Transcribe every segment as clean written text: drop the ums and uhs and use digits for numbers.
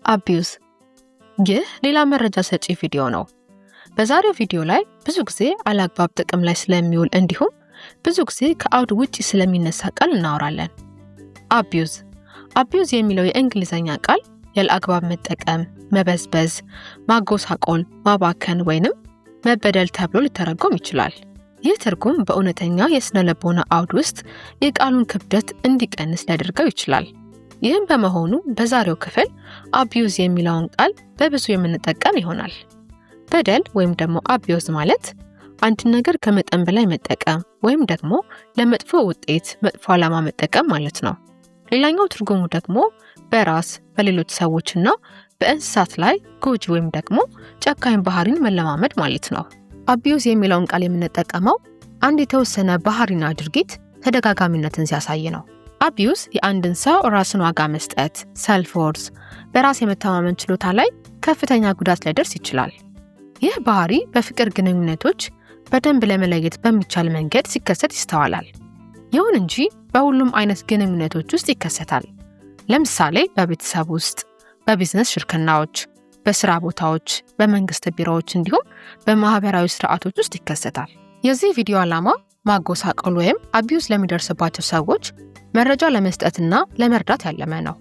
abuse ይህ ሌላ መረጃ ሰጪ ቪዲዮ ነው። በዛሬው ቪዲዮ ላይ ብዙ ጊዜ አላግባብ ጥቅም ላይ ስለሚውል እንዲሁም ብዙ ጊዜ ከአውድ ውጪ ስለሚነሳ ቃል እናወራለን። abuse የሚለው የእንግሊዘኛ ቃል ያለአግባብ መጠቀም፣ መበዝበዝ፣ ማጎሳቆል፣ ማባከን ወይንም መበደል ተብሎ ሊተረጎም ይችላል። ይህ ትርጉም በእውነተኛ የስነ ልቦና አውድ ውስጥ የቃሉን ክብደት እንዲቀንስ ሊያደርገው ይችላል። ይህም በመሆኑ በዛሬው ክፍል abuse የሚለውን ቃል በብዙ የምንጠቀም ይሆናል። በደል ወይም ደግሞ abuse ማለት አንድ ነገር ከመጠን በላይ መጠቀም ወይም ደግሞ ለመጥፎ ውጤት መጥፎ ዓላማ መጠቀም ማለት ነው። ሌላኛው ትርጉሙ ደግሞ በራስ በሌሎች ሰዎችና በእንስሳት ላይ ጎጂ ወይም ደግሞ ጨካኝ ባህሪን መለማመድ ማለት ነው። abuse የሚለውን ቃል የምንጠቀመው አንድ የተወሰነ ባህሪና ድርጊት ተደጋጋሚነትን ሲያሳይ ነው። abuse የአንድን ሰው ራስን ዋጋ መስጠት፣ self worth፣ በራስ የመተማመን ችሎታ ላይ ከፍተኛ ጉዳት ሊያደርስ ይችላል። ይህ ባህሪ በፍቅር ግንኙነቶች በደንብ ለመለየት በሚቻል መንገድ ሲከሰት ይስተዋላል። ይሁን እንጂ በሁሉም አይነት ግንኙነቶች ውስጥ ይከሰታል። ለምሳሌ በቤተሰብ ውስጥ፣ በቢዝነስ ሽርክናዎች፣ በስራ ቦታዎች፣ በመንግስት ቢሮዎች እንዲሁም በማህበራዊ ስርዓቶች ውስጥ ይከሰታል። የዚህ ቪዲዮ ዓላማ ማጎሳቆል ወይም abuse ለሚደርስባቸው ሰዎች መረጃ ለመስጠትና ለመርዳት ያለመ ነው።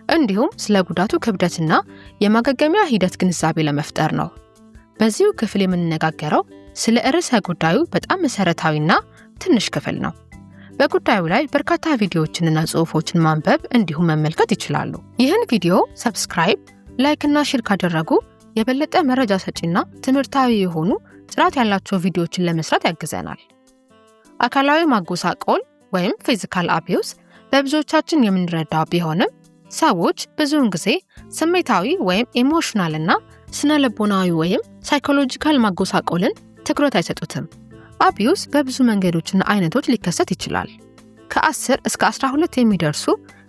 እንዲሁም ስለ ጉዳቱ ክብደትና የማገገሚያ ሂደት ግንዛቤ ለመፍጠር ነው። በዚሁ ክፍል የምንነጋገረው ስለ ርዕሰ ጉዳዩ በጣም መሰረታዊና ትንሽ ክፍል ነው። በጉዳዩ ላይ በርካታ ቪዲዮዎችንና ጽሑፎችን ማንበብ እንዲሁም መመልከት ይችላሉ። ይህን ቪዲዮ ሰብስክራይብ፣ ላይክ እና ሼር ካደረጉ የበለጠ መረጃ ሰጪና ትምህርታዊ የሆኑ ጥራት ያላቸው ቪዲዮዎችን ለመስራት ያግዘናል። አካላዊ ማጎሳቆል ወይም ፊዚካል abuse በብዙዎቻችን የምንረዳው ቢሆንም ሰዎች ብዙውን ጊዜ ስሜታዊ ወይም ኢሞሽናል እና ስነ ልቦናዊ ወይም ሳይኮሎጂካል ማጎሳቆልን ትኩረት አይሰጡትም። abuse በብዙ መንገዶችና አይነቶች ሊከሰት ይችላል። ከ10 እስከ 12 የሚደርሱ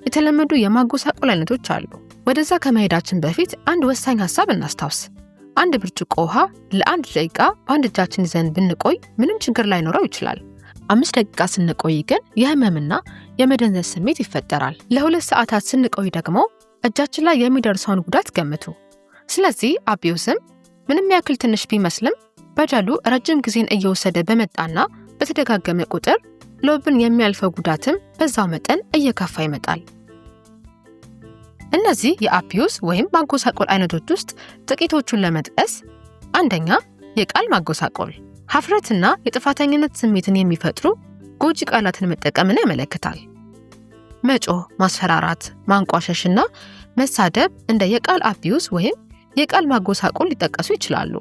የተለመዱ የማጎሳቆል አይነቶች አሉ። ወደዛ ከመሄዳችን በፊት አንድ ወሳኝ ሐሳብ እናስታውስ። አንድ ብርጭቆ ውሃ ለ1 ደቂቃ በአንድ እጃችን ይዘን ብንቆይ ምንም ችግር ላይኖረው ይችላል። 5 ደቂቃ ስንቆይ ግን የህመምና የመደንዘዝ ስሜት ይፈጠራል። ለ2 ሰዓታት ስንቆይ ደግሞ እጃችን ላይ የሚደርሰውን ጉዳት ገምቱ። ስለዚህ abuse ምንም ያክል ትንሽ ቢመስልም በደሉ ረጅም ጊዜን እየወሰደ በመጣና በተደጋገመ ቁጥር ልብን የሚያልፈው ጉዳትም በዛው መጠን እየከፋ ይመጣል። እነዚህ የabuse ወይም ማጎሳቆል አይነቶች ውስጥ ጥቂቶቹን ለመጥቀስ፣ አንደኛ የቃል ማጎሳቆል ሀፍረትና የጥፋተኝነት ስሜትን የሚፈጥሩ ጎጂ ቃላትን መጠቀምን ያመለክታል። መጮህ፣ ማስፈራራት፣ ማንቋሸሽና መሳደብ እንደ የቃል abuse ወይም የቃል ማጎሳቆል ሊጠቀሱ ይችላሉ።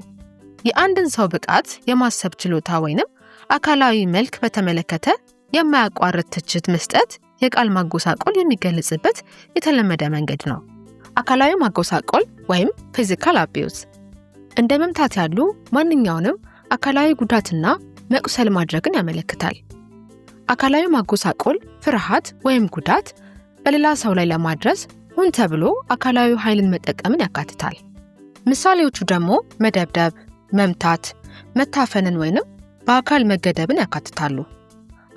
የአንድን ሰው ብቃት፣ የማሰብ ችሎታ ወይንም አካላዊ መልክ በተመለከተ የማያቋርጥ ትችት መስጠት የቃል ማጎሳቆል የሚገለጽበት የተለመደ መንገድ ነው። አካላዊ ማጎሳቆል ወይም ፊዚካል abuse እንደ መምታት ያሉ ማንኛውንም አካላዊ ጉዳትና መቁሰል ማድረግን ያመለክታል። አካላዊ ማጎሳቆል ፍርሃት ወይም ጉዳት በሌላ ሰው ላይ ለማድረስ ሆን ተብሎ አካላዊ ኃይልን መጠቀምን ያካትታል። ምሳሌዎቹ ደግሞ መደብደብ፣ መምታት፣ መታፈንን ወይንም በአካል መገደብን ያካትታሉ።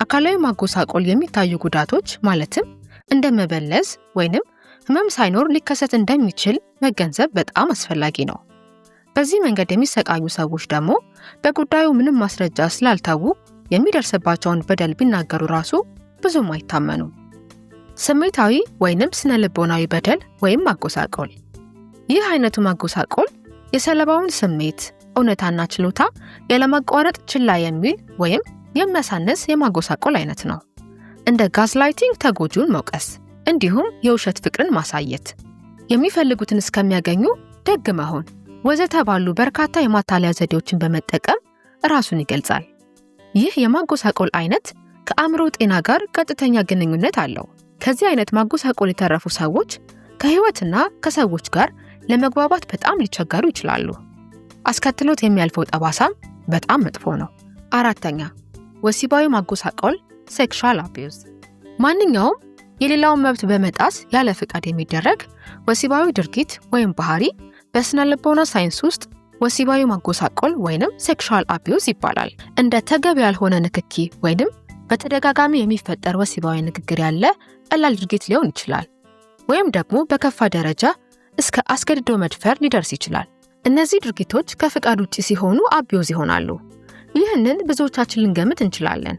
አካላዊ ማጎሳቆል የሚታዩ ጉዳቶች ማለትም እንደ መበለዝ ወይንም ህመም ሳይኖር ሊከሰት እንደሚችል መገንዘብ በጣም አስፈላጊ ነው። በዚህ መንገድ የሚሰቃዩ ሰዎች ደግሞ በጉዳዩ ምንም ማስረጃ ስላልታዩ የሚደርስባቸውን በደል ቢናገሩ ራሱ ብዙም አይታመኑም። ስሜታዊ ወይንም ስነ ልቦናዊ በደል ወይም ማጎሳቆል ይህ አይነቱ ማጎሳቆል የሰለባውን ስሜት፣ እውነታና ችሎታ ያለማቋረጥ ችላ የሚል ወይም የሚያሳንስ የማጎሳቆል አይነት ነው። እንደ ጋዝላይቲንግ ተጎጂውን መውቀስ እንዲሁም የውሸት ፍቅርን ማሳየት፣ የሚፈልጉትን እስከሚያገኙ ደግ መሆን ወዘተ ባሉ በርካታ የማታለያ ዘዴዎችን በመጠቀም ራሱን ይገልጻል። ይህ የማጎሳቆል አይነት ከአእምሮ ጤና ጋር ቀጥተኛ ግንኙነት አለው። ከዚህ አይነት ማጎሳቆል የተረፉ ሰዎች ከህይወትና ከሰዎች ጋር ለመግባባት በጣም ሊቸገሩ ይችላሉ። አስከትሎት የሚያልፈው ጠባሳም በጣም መጥፎ ነው። አራተኛ ወሲባዊ ማጎሳቆል ሴክሹዋል abuse ማንኛውም የሌላውን መብት በመጣስ ያለ ፍቃድ የሚደረግ ወሲባዊ ድርጊት ወይም ባህሪ በስነ ልቦና ሳይንስ ውስጥ ወሲባዊ ማጎሳቆል ወይንም ሴክሹዋል abuse ይባላል። እንደ ተገቢ ያልሆነ ንክኪ ወይንም በተደጋጋሚ የሚፈጠር ወሲባዊ ንግግር ያለ ቀላል ድርጊት ሊሆን ይችላል። ወይም ደግሞ በከፋ ደረጃ እስከ አስገድዶ መድፈር ሊደርስ ይችላል። እነዚህ ድርጊቶች ከፍቃድ ውጪ ሲሆኑ አቢዩዝ ይሆናሉ። ይህንን ብዙዎቻችን ልንገምት እንችላለን።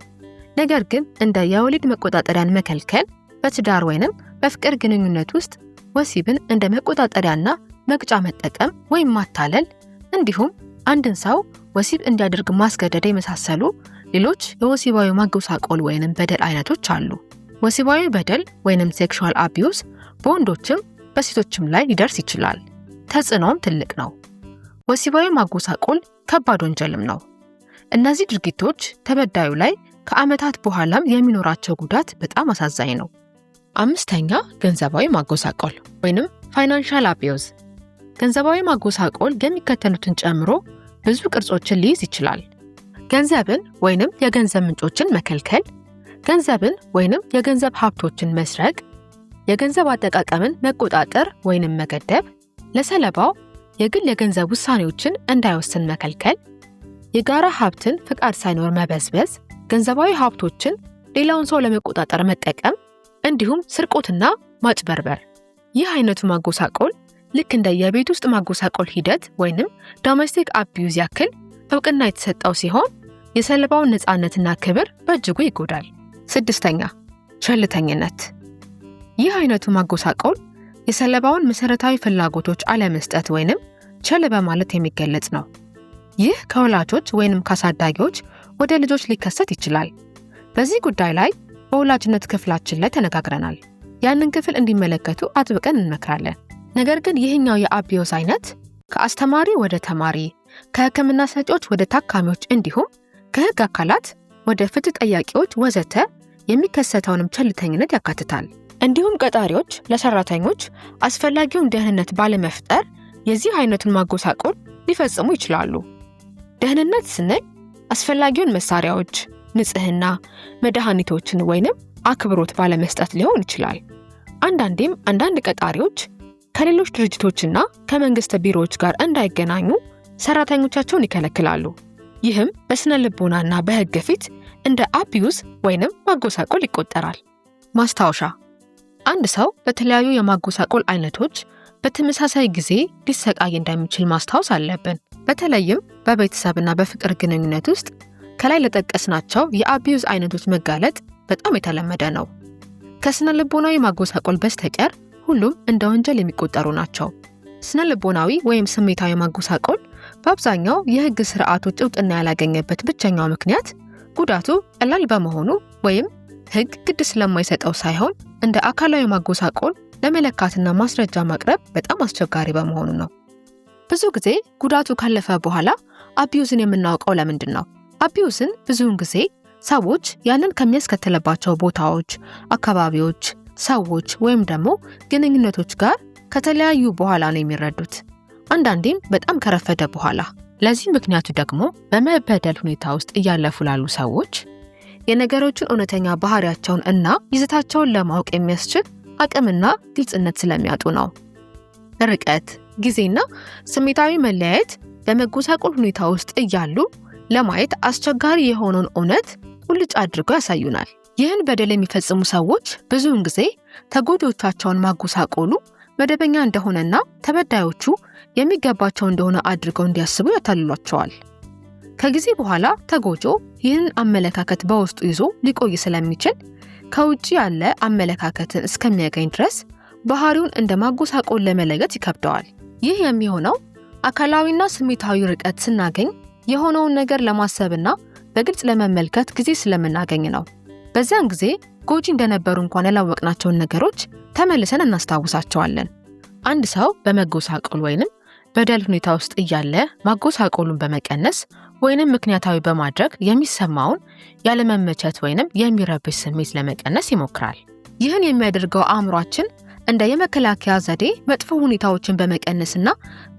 ነገር ግን እንደ የወሊድ መቆጣጠሪያን መከልከል፣ በትዳር ወይንም በፍቅር ግንኙነት ውስጥ ወሲብን እንደ መቆጣጠሪያና መቅጫ መጠቀም ወይም ማታለል፣ እንዲሁም አንድን ሰው ወሲብ እንዲያደርግ ማስገደድ የመሳሰሉ ሌሎች የወሲባዊ ማጎሳቆል ወይንም በደል አይነቶች አሉ። ወሲባዊ በደል ወይንም ሴክሹዋል አቢዩዝ በወንዶችም በሴቶችም ላይ ሊደርስ ይችላል። ተጽዕኖም ትልቅ ነው። ወሲባዊ ማጎሳቆል ከባድ ወንጀልም ነው። እነዚህ ድርጊቶች ተበዳዩ ላይ ከዓመታት በኋላም የሚኖራቸው ጉዳት በጣም አሳዛኝ ነው። 5ኛ ገንዘባዊ ማጎሳቆል ወይንም ፋይናንሻል አቢዩዝ። ገንዘባዊ ማጎሳቆል የሚከተሉትን ጨምሮ ብዙ ቅርጾችን ሊይዝ ይችላል። ገንዘብን ወይንም የገንዘብ ምንጮችን መከልከል፣ ገንዘብን ወይንም የገንዘብ ሀብቶችን መስረቅ፣ የገንዘብ አጠቃቀምን መቆጣጠር ወይንም መገደብ፣ ለሰለባው የግል የገንዘብ ውሳኔዎችን እንዳይወስን መከልከል፣ የጋራ ሀብትን ፍቃድ ሳይኖር መበዝበዝ፣ ገንዘባዊ ሀብቶችን ሌላውን ሰው ለመቆጣጠር መጠቀም፣ እንዲሁም ስርቆትና ማጭበርበር። ይህ አይነቱ ማጎሳቆል ልክ እንደ የቤት ውስጥ ማጎሳቆል ሂደት ወይንም ዶሜስቲክ አቢዩዝ ያክል እውቅና የተሰጠው ሲሆን የሰለባውን ነፃነትና ክብር በእጅጉ ይጎዳል። 6ኛ ቸልተኝነት። ይህ አይነቱ ማጎሳቆል የሰለባውን መሰረታዊ ፍላጎቶች አለመስጠት ወይንም ቸል በማለት የሚገለጽ ነው። ይህ ከወላጆች ወይንም ካሳዳጊዎች ወደ ልጆች ሊከሰት ይችላል። በዚህ ጉዳይ ላይ በወላጅነት ክፍላችን ላይ ተነጋግረናል። ያንን ክፍል እንዲመለከቱ አጥብቀን እንመክራለን። ነገር ግን ይህኛው የአቢዩዝ አይነት ከአስተማሪ ወደ ተማሪ፣ ከሕክምና ሰጪዎች ወደ ታካሚዎች እንዲሁም ከሕግ አካላት ወደ ፍትህ ጠያቂዎች ወዘተ የሚከሰተውንም ቸልተኝነት ያካትታል። እንዲሁም ቀጣሪዎች ለሰራተኞች አስፈላጊውን ደህንነት ባለመፍጠር የዚህ አይነቱን ማጎሳቆል ሊፈጽሙ ይችላሉ። ደህንነት ስንል አስፈላጊውን መሳሪያዎች፣ ንጽህና፣ መድኃኒቶችን ወይንም አክብሮት ባለመስጠት ሊሆን ይችላል። አንዳንዴም አንዳንድ ቀጣሪዎች ከሌሎች ድርጅቶችና ከመንግስት ቢሮዎች ጋር እንዳይገናኙ ሰራተኞቻቸውን ይከለክላሉ። ይህም በስነ ልቦናና በህግ ፊት እንደ አቢዩዝ ወይንም ማጎሳቆል ይቆጠራል። ማስታወሻ፣ አንድ ሰው በተለያዩ የማጎሳቆል አይነቶች በተመሳሳይ ጊዜ ሊሰቃይ እንደሚችል ማስታወስ አለብን። በተለይም በቤተሰብና በፍቅር ግንኙነት ውስጥ ከላይ ለጠቀስናቸው የአቢዩዝ አይነቶች መጋለጥ በጣም የተለመደ ነው። ከስነ ልቦናዊ ማጎሳቆል በስተቀር ሁሉም እንደ ወንጀል የሚቆጠሩ ናቸው። ስነ ልቦናዊ ወይም ስሜታዊ ማጎሳቆል በአብዛኛው የህግ ስርዓቶች እውቅና ያላገኘበት ብቸኛው ምክንያት ጉዳቱ ቀላል በመሆኑ ወይም ህግ ግድ ስለማይሰጠው ሳይሆን እንደ አካላዊ ማጎሳቆል ለመለካትና ማስረጃ ማቅረብ በጣም አስቸጋሪ በመሆኑ ነው። ብዙ ጊዜ ጉዳቱ ካለፈ በኋላ አቢዩዝን የምናውቀው ለምንድን ነው? አቢዩዝን ብዙውን ጊዜ ሰዎች ያንን ከሚያስከትልባቸው ቦታዎች፣ አካባቢዎች፣ ሰዎች ወይም ደግሞ ግንኙነቶች ጋር ከተለያዩ በኋላ ነው የሚረዱት። አንዳንዴም በጣም ከረፈደ በኋላ። ለዚህ ምክንያቱ ደግሞ በመበደል ሁኔታ ውስጥ እያለፉ ላሉ ሰዎች የነገሮችን እውነተኛ ባህሪያቸውን እና ይዘታቸውን ለማወቅ የሚያስችል አቅምና ግልጽነት ስለሚያጡ ነው። ርቀት፣ ጊዜና ስሜታዊ መለያየት በመጎሳቆል ሁኔታ ውስጥ እያሉ ለማየት አስቸጋሪ የሆነውን እውነት ቁልጭ አድርገው ያሳዩናል። ይህን በደል የሚፈጽሙ ሰዎች ብዙውን ጊዜ ተጎጂዎቻቸውን ማጎሳቆሉ መደበኛ እንደሆነና ተበዳዮቹ የሚገባቸው እንደሆነ አድርገው እንዲያስቡ ያታልሏቸዋል። ከጊዜ በኋላ ተጎጂው ይህን አመለካከት በውስጡ ይዞ ሊቆይ ስለሚችል ከውጪ ያለ አመለካከትን እስከሚያገኝ ድረስ ባህሪውን እንደ ማጎሳቆል ለመለየት ይከብደዋል። ይህ የሚሆነው አካላዊና ስሜታዊ ርቀት ስናገኝ የሆነውን ነገር ለማሰብና በግልጽ ለመመልከት ጊዜ ስለምናገኝ ነው። በዚያን ጊዜ ጎጂ እንደነበሩ እንኳን ያላወቅናቸውን ነገሮች ተመልሰን እናስታውሳቸዋለን። አንድ ሰው በመጎሳቆል ወይንም በደል ሁኔታ ውስጥ እያለ ማጎሳቆሉን በመቀነስ ወይንም ምክንያታዊ በማድረግ የሚሰማውን ያለመመቸት ወይንም የሚረብሽ ስሜት ለመቀነስ ይሞክራል። ይህን የሚያደርገው አእምሯችን እንደ የመከላከያ ዘዴ መጥፎ ሁኔታዎችን በመቀነስና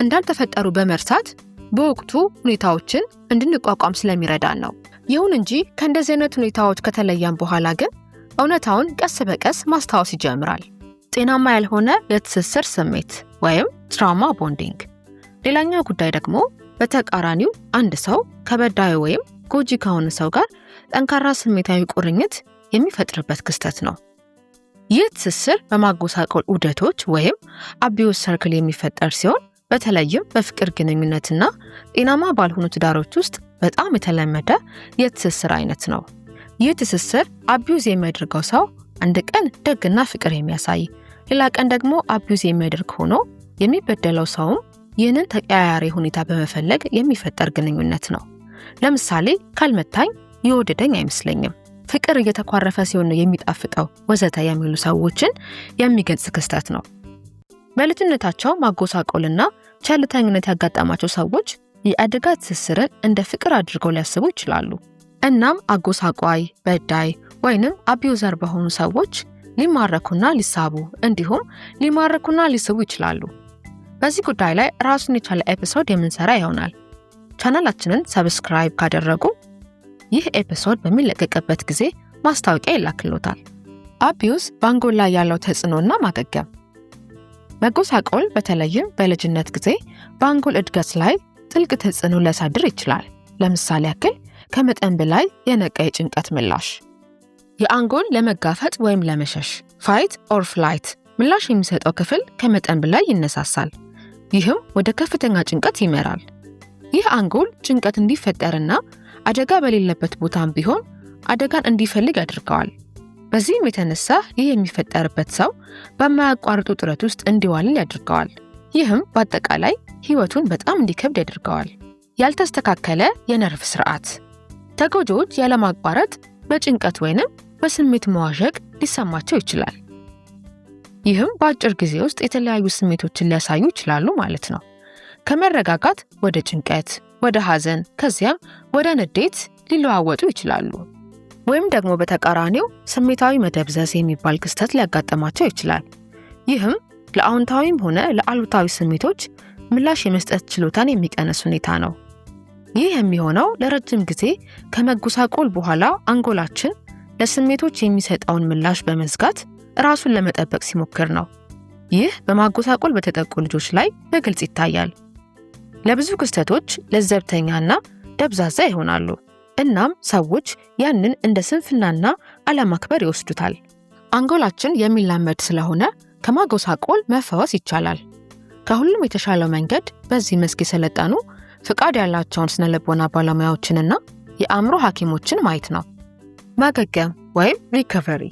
እንዳልተፈጠሩ በመርሳት በወቅቱ ሁኔታዎችን እንድንቋቋም ስለሚረዳን ነው። ይሁን እንጂ ከእንደዚህ አይነት ሁኔታዎች ከተለየን በኋላ ግን እውነታውን ቀስ በቀስ ማስታወስ ይጀምራል። ጤናማ ያልሆነ የትስስር ስሜት ወይም ትራውማ ቦንዲንግ። ሌላኛው ጉዳይ ደግሞ በተቃራኒው አንድ ሰው ከበዳዩ ወይም ጎጂ ከሆነ ሰው ጋር ጠንካራ ስሜታዊ ቁርኝት የሚፈጥርበት ክስተት ነው። ይህ ትስስር በማጎሳቆል ዑደቶች ወይም አቢዩዝ ሰርክል የሚፈጠር ሲሆን በተለይም በፍቅር ግንኙነትና ጤናማ ባልሆኑ ትዳሮች ውስጥ በጣም የተለመደ የትስስር አይነት ነው። ይህ ትስስር አቢዩዝ የሚያደርገው ሰው አንድ ቀን ደግና ፍቅር የሚያሳይ፣ ሌላ ቀን ደግሞ አቢዩዝ የሚያደርግ ሆኖ የሚበደለው ሰውም ይህንን ተቀያያሪ ሁኔታ በመፈለግ የሚፈጠር ግንኙነት ነው። ለምሳሌ ካልመታኝ የወደደኝ አይመስለኝም፣ ፍቅር እየተኳረፈ ሲሆን ነው የሚጣፍጠው ወዘተ የሚሉ ሰዎችን የሚገልጽ ክስተት ነው። በልጅነታቸው ማጎሳቆልና ቸልተኝነት ያጋጠማቸው ሰዎች የአደጋ ትስስርን እንደ ፍቅር አድርገው ሊያስቡ ይችላሉ። እናም አጎሳቋይ፣ በዳይ ወይንም አቢዩዘር በሆኑ ሰዎች ሊማረኩና ሊሳቡ እንዲሁም ሊማረኩና ሊስቡ ይችላሉ። በዚህ ጉዳይ ላይ ራሱን የቻለ ኤፒሶድ የምንሰራ ይሆናል። ቻናላችንን ሰብስክራይብ ካደረጉ ይህ ኤፒሶድ በሚለቀቅበት ጊዜ ማስታወቂያ ይላክልዎታል። አቢዩዝ በአንጎል ላይ ያለው ተጽዕኖና ማገገም። መጎሳቆል በተለይም በልጅነት ጊዜ በአንጎል እድገት ላይ ጥልቅ ተጽዕኖ ሊያሳድር ይችላል። ለምሳሌ ያክል ከመጠን በላይ የነቃ የጭንቀት ምላሽ፣ የአንጎል ለመጋፈጥ ወይም ለመሸሽ ፋይት ኦር ፍላይት ምላሽ የሚሰጠው ክፍል ከመጠን በላይ ይነሳሳል። ይህም ወደ ከፍተኛ ጭንቀት ይመራል። ይህ አንጎል ጭንቀት እንዲፈጠርና አደጋ በሌለበት ቦታም ቢሆን አደጋን እንዲፈልግ ያደርገዋል። በዚህም የተነሳ ይህ የሚፈጠርበት ሰው በማያቋርጡ ጥረት ውስጥ እንዲዋልል ያደርገዋል። ይህም በአጠቃላይ ህይወቱን በጣም እንዲከብድ ያደርገዋል። ያልተስተካከለ የነርቭ ስርዓት። ተጎጂዎች ያለማቋረጥ በጭንቀት ወይንም በስሜት መዋዠቅ ሊሰማቸው ይችላል። ይህም በአጭር ጊዜ ውስጥ የተለያዩ ስሜቶችን ሊያሳዩ ይችላሉ ማለት ነው። ከመረጋጋት ወደ ጭንቀት፣ ወደ ሐዘን፣ ከዚያም ወደ ንዴት ሊለዋወጡ ይችላሉ። ወይም ደግሞ በተቃራኒው ስሜታዊ መደብዘዝ የሚባል ክስተት ሊያጋጥማቸው ይችላል። ይህም ለአዎንታዊም ሆነ ለአሉታዊ ስሜቶች ምላሽ የመስጠት ችሎታን የሚቀንስ ሁኔታ ነው። ይህ የሚሆነው ለረጅም ጊዜ ከመጎሳቆል በኋላ አንጎላችን ለስሜቶች የሚሰጠውን ምላሽ በመዝጋት ራሱን ለመጠበቅ ሲሞክር ነው። ይህ በማጎሳቆል በተጠቁ ልጆች ላይ በግልጽ ይታያል። ለብዙ ክስተቶች ለዘብተኛና ደብዛዛ ይሆናሉ። እናም ሰዎች ያንን እንደ ስንፍናና አለማክበር ይወስዱታል። አንጎላችን የሚላመድ ስለሆነ ከማጎሳቆል መፈወስ ይቻላል። ከሁሉም የተሻለው መንገድ በዚህ መስክ የሰለጠኑ ፍቃድ ያላቸውን ስነልቦና ባለሙያዎችንና የአእምሮ ሐኪሞችን ማየት ነው። ማገገም ወይም ሪከቨሪ።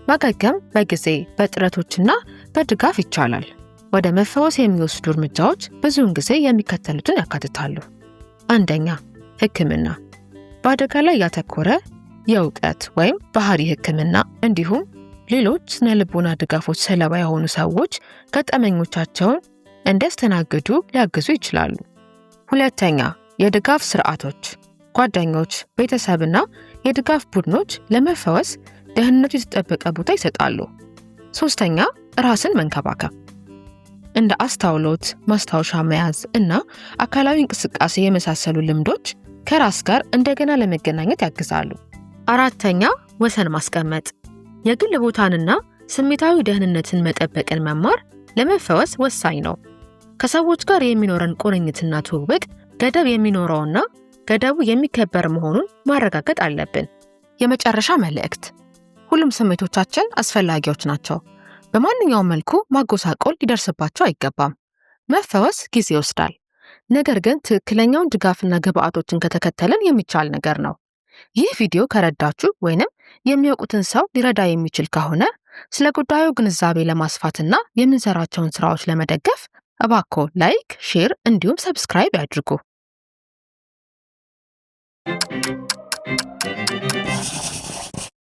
ማገገም በጊዜ በጥረቶችና በድጋፍ ይቻላል። ወደ መፈወስ የሚወስዱ እርምጃዎች ብዙውን ጊዜ የሚከተሉትን ያካትታሉ። አንደኛ፣ ሕክምና። በአደጋ ላይ ያተኮረ የእውቀት ወይም ባህሪ ሕክምና እንዲሁም ሌሎች ስነልቦና ድጋፎች ሰለባ የሆኑ ሰዎች ገጠመኞቻቸውን እንዲያስተናግዱ ሊያግዙ ይችላሉ። ሁለተኛ፣ የድጋፍ ስርዓቶች። ጓደኞች፣ ቤተሰብና የድጋፍ ቡድኖች ለመፈወስ ደህንነቱ የተጠበቀ ቦታ ይሰጣሉ። ሶስተኛ፣ ራስን መንከባከብ። እንደ አስተውሎት፣ ማስታወሻ መያዝ እና አካላዊ እንቅስቃሴ የመሳሰሉ ልምዶች ከራስ ጋር እንደገና ለመገናኘት ያግዛሉ። አራተኛ፣ ወሰን ማስቀመጥ። የግል ቦታንና ስሜታዊ ደህንነትን መጠበቅን መማር ለመፈወስ ወሳኝ ነው። ከሰዎች ጋር የሚኖረን ቁርኝትና ትውውቅ ገደብ የሚኖረውና ገደቡ የሚከበር መሆኑን ማረጋገጥ አለብን። የመጨረሻ መልእክት፣ ሁሉም ስሜቶቻችን አስፈላጊዎች ናቸው። በማንኛውም መልኩ ማጎሳቆል ሊደርስባቸው አይገባም። መፈወስ ጊዜ ይወስዳል። ነገር ግን ትክክለኛውን ድጋፍና ግብአቶችን ከተከተልን የሚቻል ነገር ነው። ይህ ቪዲዮ ከረዳችሁ ወይንም የሚያውቁትን ሰው ሊረዳ የሚችል ከሆነ ስለ ጉዳዩ ግንዛቤ ለማስፋትና የምንሰራቸውን ስራዎች ለመደገፍ እባክዎ ላይክ፣ ሼር እንዲሁም ሰብስክራይብ ያድርጉ።